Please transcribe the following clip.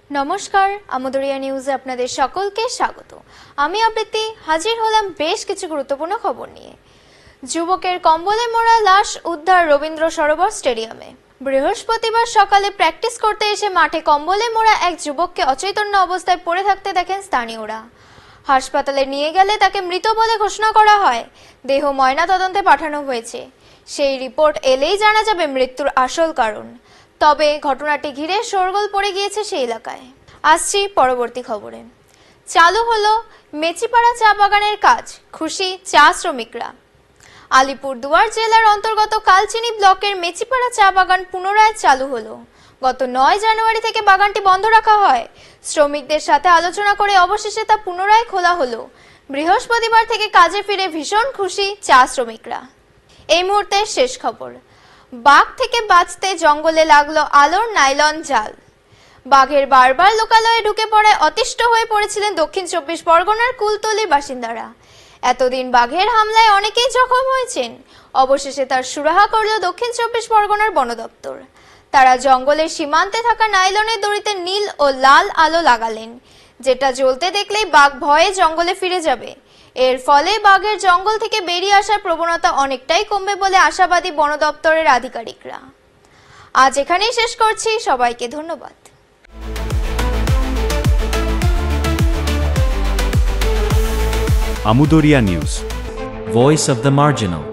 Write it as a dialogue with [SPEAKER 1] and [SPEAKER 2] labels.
[SPEAKER 1] নমস্কার, আমোদরিয়া নিউজে আপনাদের সকলকে স্বাগত। আমি আবৃত্তি হাজির হলাম বেশ কিছু গুরুত্বপূর্ণ খবর নিয়ে। যুবকের কম্বলে মোড়া লাশ উদ্ধার রবীন্দ্র সরোবর স্টেডিয়ামে। বৃহস্পতিবার সকালে প্র্যাকটিস করতে এসে মাঠে কম্বলে মোড়া এক যুবককে অচৈতন্য অবস্থায় পড়ে থাকতে দেখেন স্থানীয়রা। হাসপাতালে নিয়ে গেলে তাকে মৃত বলে ঘোষণা করা হয়। দেহ ময়নাতদন্তে পাঠানো হয়েছে। সেই রিপোর্ট এলেই জানা যাবে মৃত্যুর আসল কারণ। তবে ঘটনাটি ঘিরে শোরগোল পড়ে গিয়েছে সেই এলাকায়। আসছি পরবর্তী খবরে। চালু হলো মেচিপাড়া চা বাগানের কাজ, খুশি চা শ্রমিকরা। আলিপুরদুয়ার জেলার অন্তর্গত কালচিনি ব্লকের মেচিপাড়া চা বাগান পুনরায় চালু হলো। গত 9 জানুয়ারি থেকে বাগানটি বন্ধ রাখা হয়। শ্রমিকদের সাথে আলোচনা করে অবশেষে তা পুনরায় খোলা হলো। বৃহস্পতিবার থেকে কাজে ফিরে ভীষণ খুশি চা শ্রমিকরা। এই মুহূর্তে শেষ খবর। বাঘ থেকে বাঁচতে জঙ্গলে লাগলো আলোর নাইলন জাল। বাঘের বারবার লোকালয়ে ঢুকে পড়ায় অতিষ্ঠ হয়ে পড়েছিলেন দক্ষিণ 24 পরগনার কুলতলির বাসিন্দারা। এতদিন বাঘের হামলায় অনেকেই জখম হয়েছেন। অবশেষে তার সুরাহা করল দক্ষিণ 24 পরগনার বন দপ্তর। তারা জঙ্গলের সীমান্তে থাকা নাইলনের দড়িতে নীল ও লাল আলো লাগালেন, যেটা জ্বলতে দেখলেই বাঘ ভয়ে জঙ্গলে ফিরে যাবে। এর ফলে বাঘের জঙ্গল থেকে বেরিয়ে আসার প্রবণতা অনেকটাই কমবে বলে আশাবাদী বন দপ্তরের আধিকারিকরা। আজ এখানেই শেষ করছি, সবাইকে ধন্যবাদ।
[SPEAKER 2] Amudoria News,
[SPEAKER 3] Voice of the Marginal.